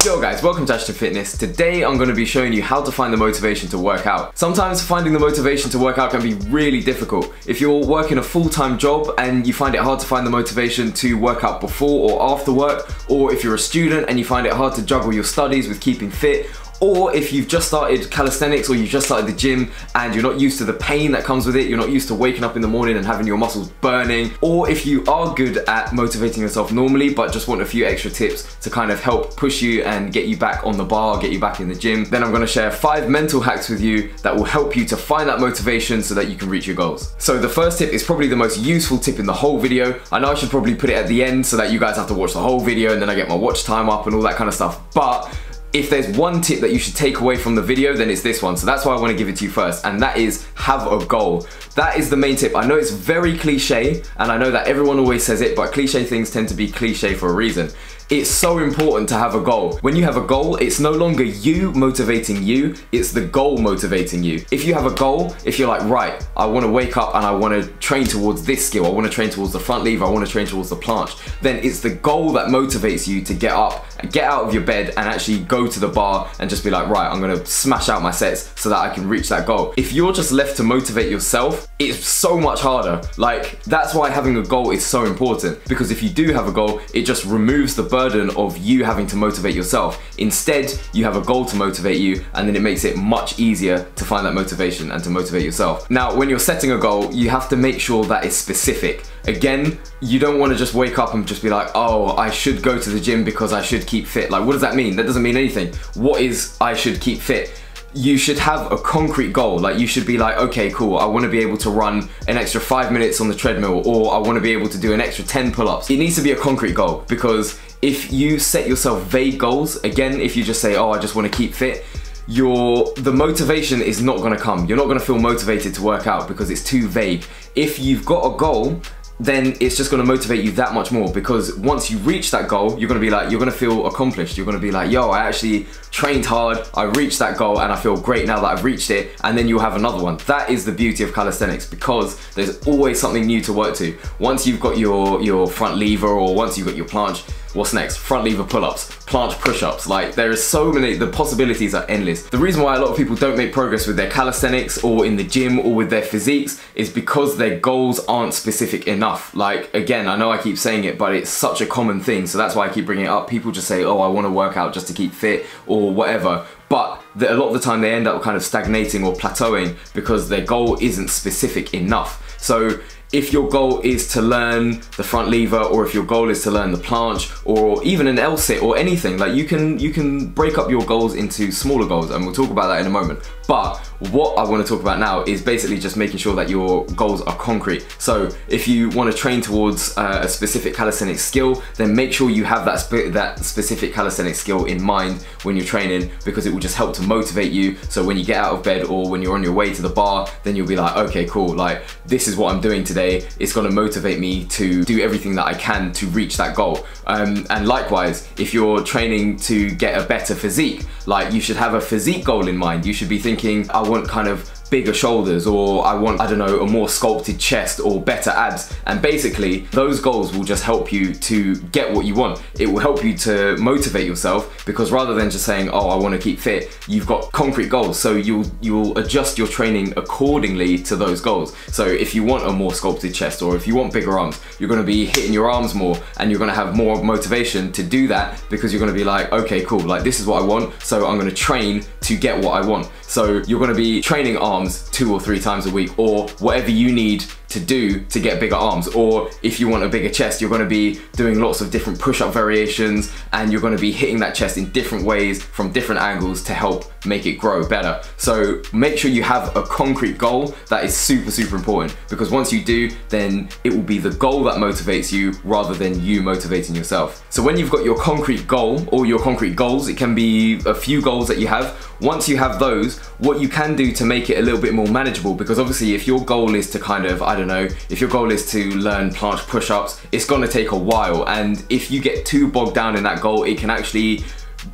Yo guys, welcome to Ashton Fitness. Today I'm going to be showing you how to find the motivation to work out. Sometimes finding the motivation to work out can be really difficult. If you're working a full-time job and you find it hard to find the motivation to work out before or after work, or if you're a student and you find it hard to juggle your studies with keeping fit, or if you've just started calisthenics or you've just started the gym and you're not used to the pain that comes with it, you're not used to waking up in the morning and having your muscles burning, or if you are good at motivating yourself normally but just want a few extra tips to kind of help push you and get you back on the bar, get you back in the gym, then I'm going to share 5 mental hacks with you that will help you to find that motivation so that you can reach your goals. So the first tip is probably the most useful tip in the whole video. I know I should probably put it at the end so that you guys have to watch the whole video and then I get my watch time up and all that kind of stuff, but if there's one tip that you should take away from the video, then it's this one. So that's why I want to give it to you first, and that is have a goal. That is the main tip. I know it's very cliche, and I know that everyone always says it, but cliche things tend to be cliche for a reason. It's so important to have a goal. When you have a goal, it's no longer you motivating you, it's the goal motivating you. If you have a goal, if you're like, right, I want to wake up and I want to train towards this skill, I want to train towards the front lever, I want to train towards the planche, then it's the goal that motivates you to get up, get out of your bed and actually go to the bar and just be like, right, I'm going to smash out my sets so that I can reach that goal. If you're just left to motivate yourself, it's so much harder. Like, that's why having a goal is so important, because if you do have a goal, it just removes the burden of you having to motivate yourself. Instead, you have a goal to motivate you, and then it makes it much easier to find that motivation and to motivate yourself. Now, when you're setting a goal, you have to make sure that it's specific. Again, you don't want to just wake up and just be like, oh, I should go to the gym because I should keep fit. Like, what does that mean? That doesn't mean anything. What is I should keep fit? You should have a concrete goal. Like, you should be like, okay, cool, I want to be able to run an extra 5 minutes on the treadmill, or I want to be able to do an extra 10 pull-ups. It needs to be a concrete goal, because if you set yourself vague goals, again, if you just say, oh, I just want to keep fit, the motivation is not going to come. You're not going to feel motivated to work out because it's too vague. If you've got a goal, then it's just going to motivate you that much more, because once you reach that goal, you're going to be like, you're going to feel accomplished. You're going to be like, yo, I actually trained hard, I reached that goal and I feel great now that I've reached it, and then you'll have another one. That is the beauty of calisthenics, because there's always something new to work to. Once you've got your front lever, or once you've got your planche, what's next? Front lever pull-ups, planche push-ups. Like, there is so many, the possibilities are endless. The reason why a lot of people don't make progress with their calisthenics or in the gym or with their physiques is because their goals aren't specific enough. Like, again, I know I keep saying it, but it's such a common thing, so that's why I keep bringing it up. People just say, oh, I want to work out just to keep fit or whatever, but a lot of the time they end up kind of stagnating or plateauing because their goal isn't specific enough. So if your goal is to learn the front lever, or if your goal is to learn the planche, or even an L-sit or anything, like, you can break up your goals into smaller goals, and we'll talk about that in a moment. But what I want to talk about now is basically just making sure that your goals are concrete. So if you want to train towards a specific calisthenics skill, then make sure you have that specific calisthenics skill in mind when you're training, because it will just help to motivate you. So when you get out of bed or when you're on your way to the bar, then you'll be like, okay, cool, like, this is what I'm doing today. It's going to motivate me to do everything that I can to reach that goal. And likewise, if you're training to get a better physique, like, you should have a physique goal in mind. You should be thinking, I want kind of bigger shoulders, or I want, I don't know, a more sculpted chest or better abs. And basically those goals will just help you to get what you want. It will help you to motivate yourself, because rather than just saying, oh, I want to keep fit, you've got concrete goals. So you'll adjust your training accordingly to those goals. So if you want a more sculpted chest, or if you want bigger arms, you're going to be hitting your arms more, and you're going to have more motivation to do that, because you're going to be like, okay, cool, like, this is what I want, so I'm going to train to get what I want. So you're going to be training arms 2 or 3 times a week, or whatever you need to do to get bigger arms. Or if you want a bigger chest, you're going to be doing lots of different push-up variations, and you're going to be hitting that chest in different ways from different angles to help make it grow better. So make sure you have a concrete goal. That is super, super important, because once you do, then it will be the goal that motivates you rather than you motivating yourself. So when you've got your concrete goal, or your concrete goals, it can be a few goals that you have. Once you have those, what you can do to make it a little bit more manageable, because obviously if your goal is to kind of, I don't know, if your goal is to learn planche push-ups, it's gonna take a while, and if you get too bogged down in that goal, it can actually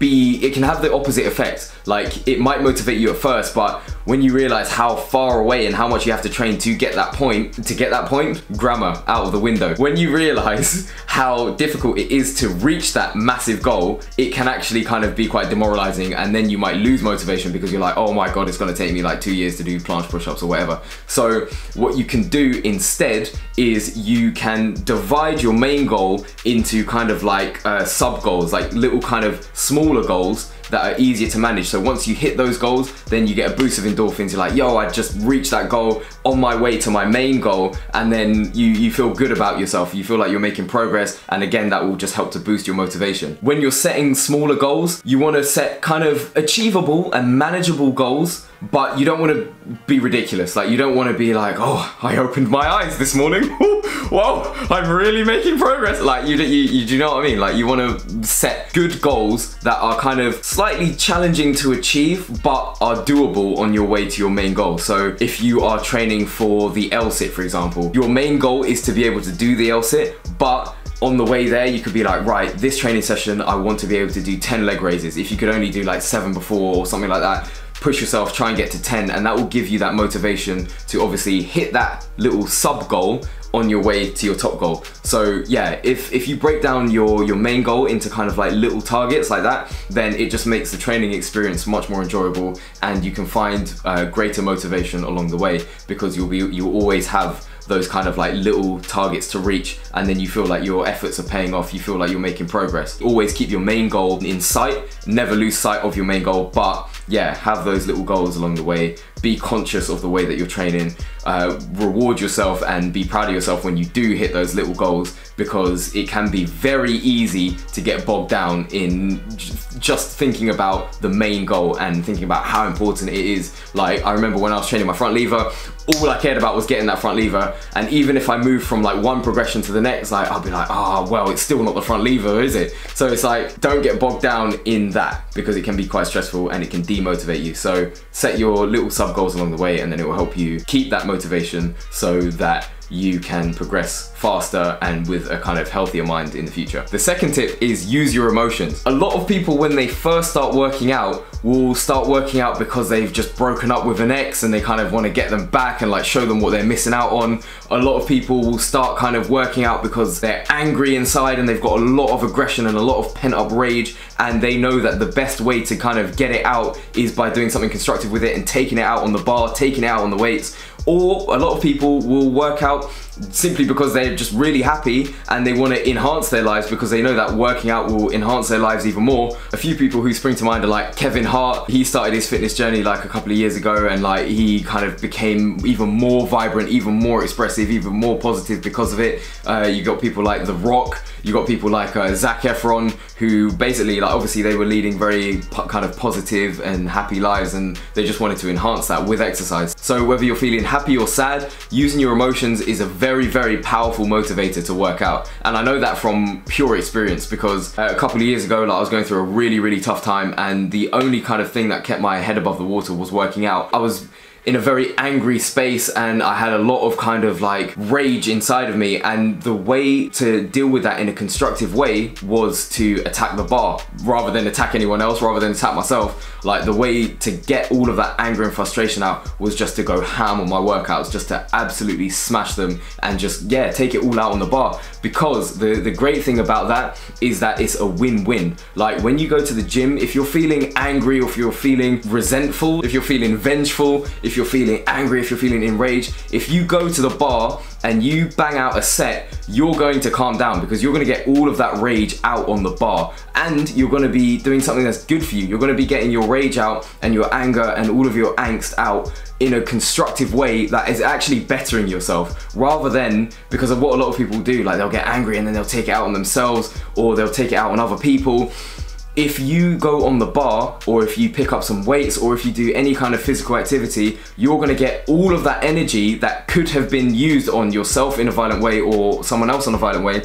it can have the opposite effect. Like, it might motivate you at first, but when you realize how far away and how much you have to train to get that point, grammar out of the window. When you realize how difficult it is to reach that massive goal, it can actually kind of be quite demoralizing, and then you might lose motivation because you're like, oh my God, it's gonna take me like 2 years to do planche push-ups or whatever. So what you can do instead is you can divide your main goal into kind of like sub goals, like little kind of smaller goals that are easier to manage. So once you hit those goals, then you get a boost of endorphins. You're like, yo, I just reached that goal on my way to my main goal. And then you feel good about yourself. You feel like you're making progress. And again, that will just help to boost your motivation. When you're setting smaller goals, you want to set kind of achievable and manageable goals, but you don't want to be ridiculous. Like, you don't want to be like, oh, I opened my eyes this morning. Whoa, I'm really making progress. Like, you do know what I mean? Like, you want to set good goals that are kind of slightly challenging to achieve, but are doable on your way to your main goal. So if you are training for the L-sit, for example, your main goal is to be able to do the L-sit, but on the way there, you could be like, right, this training session, I want to be able to do 10 leg raises. If you could only do like 7 before or something like that, push yourself, try and get to 10, and that will give you that motivation to obviously hit that little sub goal on your way to your top goal. So yeah, if you break down your main goal into kind of like little targets like that, then it just makes the training experience much more enjoyable, and you can find greater motivation along the way, because you'll always have those kind of like little targets to reach, and then you feel like your efforts are paying off, you feel like you're making progress. Always keep your main goal in sight, never lose sight of your main goal, but yeah, have those little goals along the way. Be conscious of the way that you're training, reward yourself and be proud of yourself when you do hit those little goals, because it can be very easy to get bogged down in just thinking about the main goal and thinking about how important it is. Like, I remember when I was training my front lever, all I cared about was getting that front lever, and even if I moved from like one progression to the next, like, I'll be like, oh, well, it's still not the front lever, is it? So it's like, don't get bogged down in that, because it can be quite stressful and it can demotivate you. So set your little sub goals along the way, and then it will help you keep that motivation so that you can progress faster and with a kind of healthier mind in the future. The second tip is use your emotions. A lot of people, when they first start working out, will start working out because they've just broken up with an ex and they kind of want to get them back and like show them what they're missing out on. A lot of people will start kind of working out because they're angry inside and they've got a lot of aggression and a lot of pent-up rage, and they know that the best way to kind of get it out is by doing something constructive with it and taking it out on the bar, taking it out on the weights. Or a lot of people will work out simply because they're just really happy and they want to enhance their lives, because they know that working out will enhance their lives even more. A few people who spring to mind are like Kevin Hart. He started his fitness journey like a couple of years ago, and like he kind of became even more vibrant, even more expressive, even more positive because of it. You got people like The Rock, you got people like Zac Efron, who basically, like, obviously they were leading very kind of positive and happy lives, and they just wanted to enhance that with exercise. So whether you're feeling happy or sad, using your emotions is a very, very powerful motivator to work out. And I know that from pure experience, because a couple of years ago, like, I was going through a really, really tough time, and the only kind of thing that kept my head above the water was working out. I was in a very angry space and I had a lot of kind of like rage inside of me, and the way to deal with that in a constructive way was to attack the bar rather than attack anyone else, rather than attack myself. Like, the way to get all of that anger and frustration out was just to go ham on my workouts, just to absolutely smash them and just, yeah, take it all out on the bar. Because the great thing about that is that it's a win-win. Like, when you go to the gym, if you're feeling angry, or if you're feeling resentful, if you're feeling vengeful, if you're feeling angry, if you're feeling enraged, if you go to the bar and you bang out a set, you're going to calm down, because you're going to get all of that rage out on the bar, and you're going to be doing something that's good for you. You're going to be getting your rage out and your anger and all of your angst out in a constructive way that is actually bettering yourself, rather than, because of what a lot of people do, like, they'll get angry and then they'll take it out on themselves, or they'll take it out on other people. If you go on the bar, or if you pick up some weights, or if you do any kind of physical activity, you're gonna get all of that energy that could have been used on yourself in a violent way or someone else in a violent way.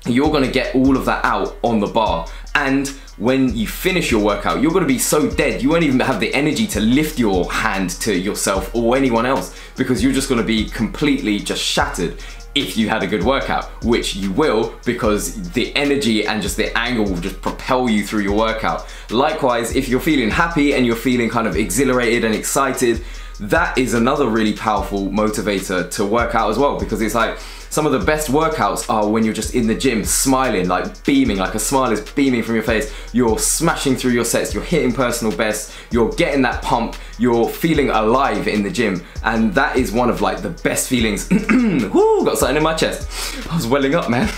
You're gonna get all of that out on the bar. And when you finish your workout, you're gonna be so dead, you won't even have the energy to lift your hand to yourself or anyone else, because you're just gonna be completely just shattered. if you had a good workout, which you will, because the energy and just the angle will just propel you through your workout. Likewise, if you're feeling happy and you're feeling kind of exhilarated and excited, that is another really powerful motivator to work out as well, because it's like some of the best workouts are when you're just in the gym smiling, like beaming, like a smile is beaming from your face. You're smashing through your sets, you're hitting personal bests, you're getting that pump, you're feeling alive in the gym. And that is one of like the best feelings. Woo, got something in my chest. I was welling up, man.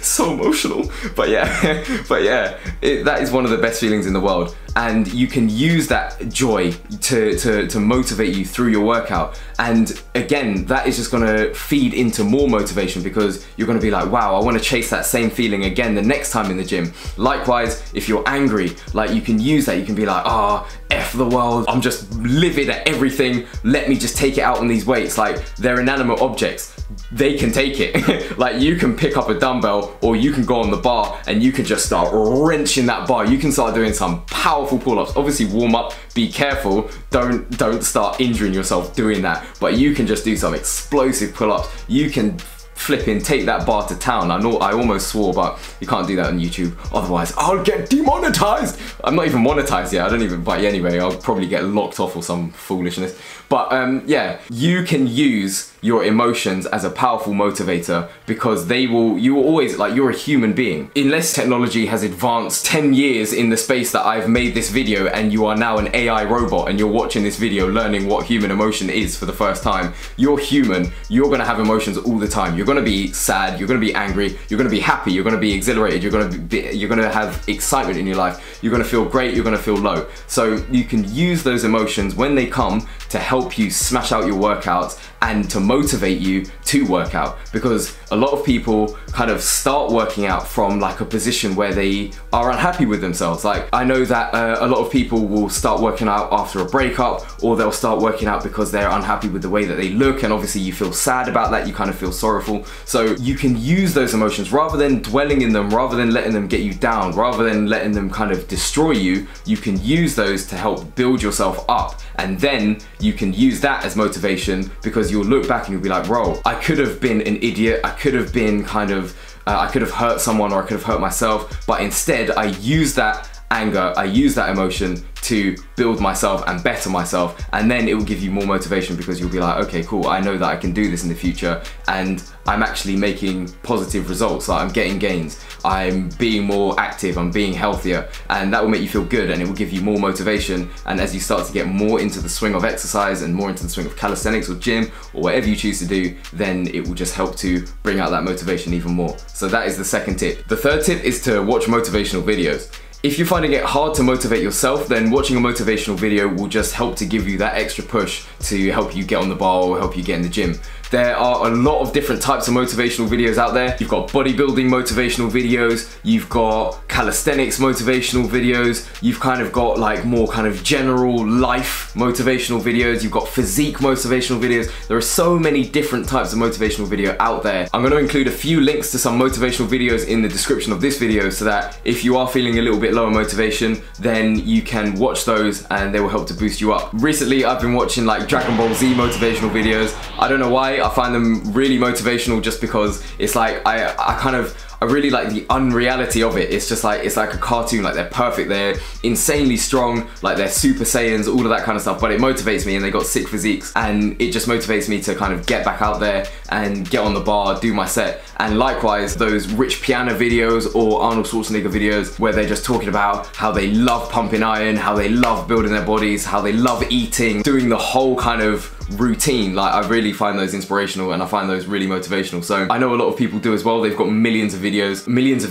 So emotional. But yeah, that is one of the best feelings in the world. And you can use that joy to motivate you through your workout. And again, that is just gonna feed into more motivation, because you're gonna be like, wow, I wanna chase that same feeling again the next time in the gym. Likewise, if you're angry, like you can use that. You can be like, ah, F the world, I'm just livid at everything. Let me just take it out on these weights. Like, they're inanimate objects. They can take it. Like, you can pick up a dumbbell, or you can go on the bar and you can just start wrenching that bar. You can start doing some powerful pull-ups. Obviously warm up, be careful, don't start injuring yourself doing that, but you can just do some explosive pull-ups. You can flipping take that bar to town. I know I almost swore, but you can't do that on YouTube, otherwise I'll get demonetized. I'm not even monetized yet, I don't even, but anyway, I'll probably get locked off or some foolishness. But yeah, you can use your emotions as a powerful motivator, because you will always, like, you're a human being. Unless technology has advanced 10 years in the space that I've made this video, and you are now an AI robot and you're watching this video learning what human emotion is for the first time, you're human, you're gonna have emotions all the time. You're gonna be sad, you're gonna be angry, you're gonna be happy, you're gonna be exhilarated, you're gonna have excitement in your life, you're gonna feel great, you're gonna feel low. So you can use those emotions when they come to help you smash out your workouts and to motivate you to work out, because a lot of people kind of start working out from like a position where they are unhappy with themselves. Like, I know that a lot of people will start working out after a breakup, or they'll start working out because they're unhappy with the way that they look, and obviously you feel sad about that, you kind of feel sorrowful. So you can use those emotions rather than dwelling in them, rather than letting them get you down, rather than letting them kind of destroy you. You can use those to help build yourself up, and then you can use that as motivation, because you'll look back and you'll be like, bro, I could have been an idiot, I could have been kind of, I could have hurt someone, or I could have hurt myself, but instead I used that anger, I use that emotion to build myself and better myself, and then it will give you more motivation, because you'll be like, okay, cool, I know that I can do this in the future, and I'm actually making positive results. Like, I'm getting gains, I'm being more active, I'm being healthier, and that will make you feel good, and it will give you more motivation. And as you start to get more into the swing of exercise and more into the swing of calisthenics or gym or whatever you choose to do, then it will just help to bring out that motivation even more. So that is the second tip. The third tip is to watch motivational videos. If you're finding it hard to motivate yourself, then watching a motivational video will just help to give you that extra push to help you get on the bar or help you get in the gym. There are a lot of different types of motivational videos out there. You've got bodybuilding motivational videos, you've got calisthenics motivational videos, you've kind of got like more kind of general life motivational videos, you've got physique motivational videos. There are so many different types of motivational video out there. I'm going to include a few links to some motivational videos in the description of this video, so that if you are feeling a little bit low on motivation, then you can watch those and they will help to boost you up. Recently I've been watching like Dragon Ball Z motivational videos. I don't know why, I find them really motivational, just because it's like I really like the unreality of it. It's just like, it's like a cartoon, like they're perfect, they're insanely strong, like they're Super Saiyans, all of that kind of stuff, but it motivates me, and they got sick physiques, and it just motivates me to kind of get back out there and get on the bar, do my set. And likewise, those Rich Piana videos or Arnold Schwarzenegger videos where they're just talking about how they love pumping iron, how they love building their bodies, how they love eating, doing the whole kind of routine. Like, I really find those inspirational, and I find those really motivational. So I know a lot of people do as well. They've got millions of videos, millions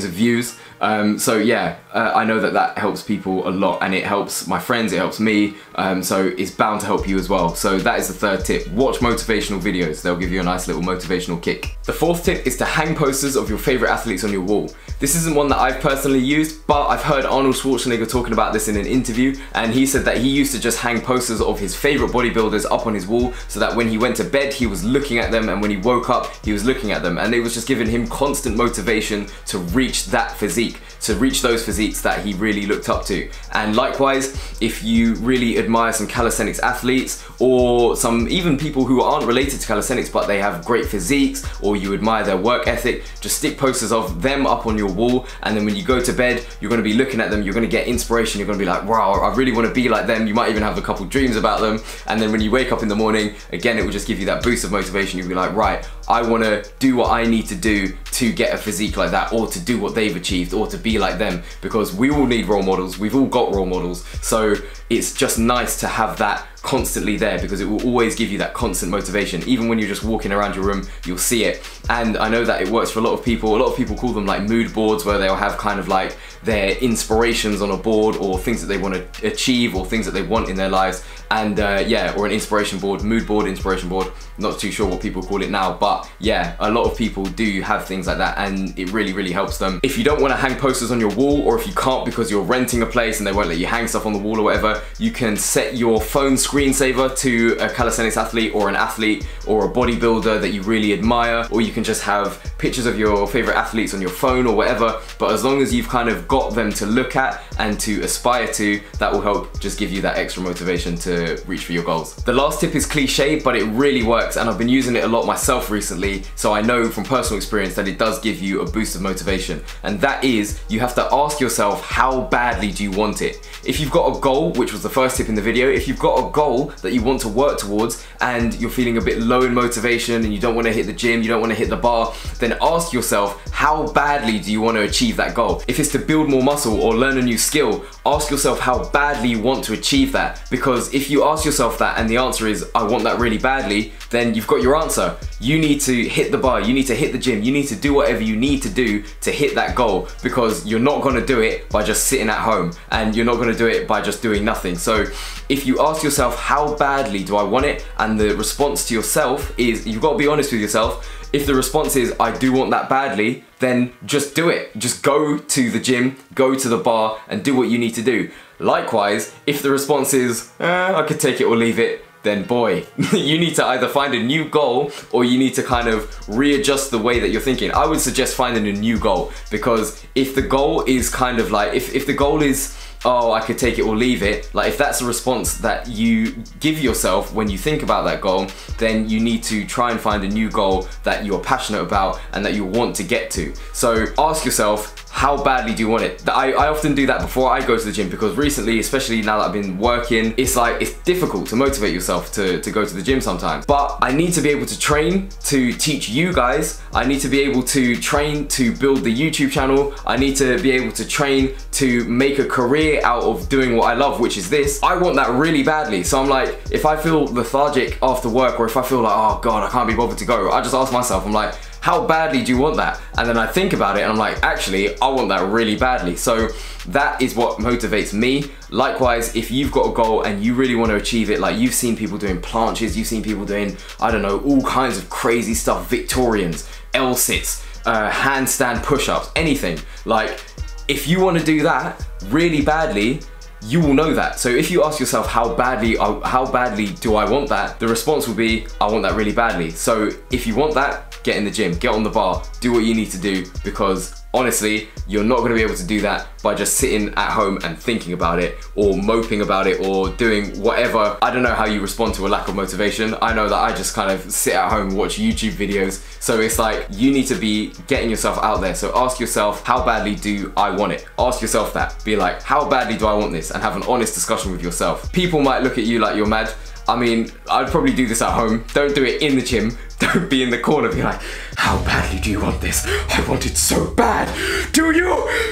of views. So yeah, I know that that helps people a lot, and it helps my friends, it helps me, so it's bound to help you as well. So that is the third tip. Watch motivational videos, they'll give you a nice little motivational kick. The fourth tip is to hang posters of your favorite athletes on your wall. This isn't one that I've personally used, but I've heard Arnold Schwarzenegger talking about this in an interview, and he said that he used to just hang posters of his favorite bodybuilders up on his wall, so that when he went to bed he was looking at them, and when he woke up he was looking at them, and it was just giving him constant motivation to reach that physique, to reach those physiques athletes that he really looked up to. And likewise, if you really admire some calisthenics athletes, or some even people who aren't related to calisthenics but they have great physiques, or you admire their work ethic, just stick posters of them up on your wall, and then when you go to bed, you're going to be looking at them, you're going to get inspiration, you're going to be like, wow, I really want to be like them. You might even have a couple dreams about them, and then when you wake up in the morning, again, it will just give you that boost of motivation. You'll be like, right, I want to do what I need to do to get a physique like that, or to do what they've achieved, or to be like them, because we all need role models. We've all got role models, so it's just nice to have that constantly there, because it will always give you that constant motivation. Even when you're just walking around your room, you'll see it. And I know that it works for a lot of people. A lot of people call them like mood boards, where they'll have kind of like their inspirations on a board, or things that they want to achieve, or things that they want in their lives. And yeah, or an inspiration board, mood board, inspiration board, not too sure what people call it now, but yeah, a lot of people do have things like that, and it really helps them. If you don't want to hang posters on your wall, or if you can't because you're renting a place and they won't let you hang stuff on the wall or whatever, you can set your phone screensaver to a calisthenics athlete, or an athlete, or a bodybuilder that you really admire, or you can just have pictures of your favorite athletes on your phone or whatever. But as long as you've kind of got them to look at and to aspire to, that will help just give you that extra motivation to reach for your goals. The last tip is cliche, but it really works, and I've been using it a lot myself recently, so I know from personal experience that it does give you a boost of motivation. And that is, you have to ask yourself, how badly do you want it? If you've got a goal, which was the first tip in the video, if you've got a goal that you want to work towards and you're feeling a bit low in motivation and you don't want to hit the gym, you don't want to hit the bar, then ask yourself, how badly do you want to achieve that goal? If it's to build more muscle or learn a new skill, ask yourself how badly you want to achieve that. Because if you ask yourself that and the answer is, I want that really badly, then you've got your answer. You need to hit the bar, you need to hit the gym, you need to do whatever you need to do to hit that goal, because you're not gonna do it by just sitting at home, and you're not gonna do it by just doing nothing. So if you ask yourself, how badly do I want it? And the response to yourself is, you've got to be honest with yourself. If the response is, I do want that badly, then just do it. Just go to the gym, go to the bar, and do what you need to do. Likewise, if the response is, I could take it or leave it, then boy, you need to either find a new goal, or you need to kind of readjust the way that you're thinking. I would suggest finding a new goal, because if the goal is kind of like, if the goal is, oh, I could take it or leave it, like if that's a response that you give yourself when you think about that goal, then you need to try and find a new goal that you're passionate about and that you want to get to. So ask yourself, how badly do you want it? I often do that before I go to the gym, because recently, especially now that I've been working, it's like, it's difficult to motivate yourself to go to the gym sometimes. But I need to be able to train to teach you guys. I need to be able to train to build the YouTube channel. I need to be able to train to make a career out of doing what I love, which is this. I want that really badly. So I'm like, if I feel lethargic after work, or if I feel like, oh God, I can't be bothered to go, I just ask myself, I'm like, how badly do you want that? And then I think about it and I'm like, actually, I want that really badly. So that is what motivates me. Likewise, if you've got a goal and you really want to achieve it, like you've seen people doing planches, you've seen people doing, I don't know, all kinds of crazy stuff, Victorians, L-sits, handstand push-ups, anything. Like, if you want to do that really badly, you will know that. So if you ask yourself, how badly do I want that? The response will be, I want that really badly. So if you want that, get in the gym, get on the bar, do what you need to do, because honestly, you're not going to be able to do that by just sitting at home and thinking about it, or moping about it, or doing whatever. I don't know how you respond to a lack of motivation. I know that I just kind of sit at home and watch YouTube videos. So it's like, you need to be getting yourself out there. So ask yourself, how badly do I want it? Ask yourself that. Be like, how badly do I want this? And have an honest discussion with yourself. People might look at you like you're mad. I mean, I'd probably do this at home. Don't do it in the gym. Don't be in the corner be like, how badly do you want this? I want it so bad. Do you?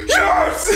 Yes!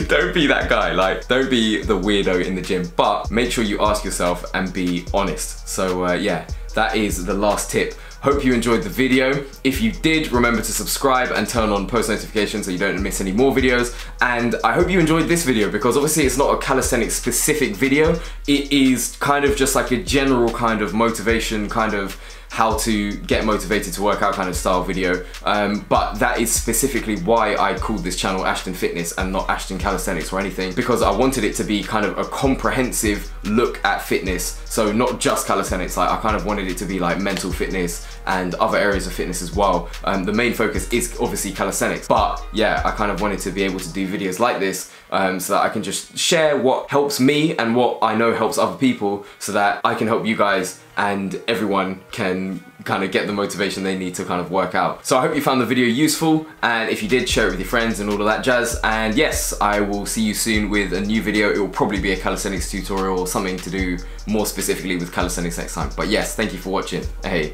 Don't be that guy. Like, don't be the weirdo in the gym. But make sure you ask yourself and be honest. So yeah, that is the last tip. Hope you enjoyed the video. If you did, remember to subscribe and turn on post notifications so you don't miss any more videos. And I hope you enjoyed this video, because obviously it's not a calisthenics specific video. It is kind of just like a general kind of motivation kind of how to get motivated to work out kind of style video, but that is specifically why I called this channel Ashton Fitness and not Ashton Calisthenics or anything, because I wanted it to be kind of a comprehensive look at fitness. So not just calisthenics, like I kind of wanted it to be like mental fitness and other areas of fitness as well. The main focus is obviously calisthenics, but yeah, I kind of wanted to be able to do videos like this so that I can just share what helps me and what I know helps other people, so that I can help you guys and everyone can kind of get the motivation they need to kind of work out. So I hope you found the video useful, and if you did, share it with your friends and all of that jazz. And yes, I will see you soon with a new video. It will probably be a calisthenics tutorial or something to do more specifically with calisthenics next time. But yes, thank you for watching. Hey.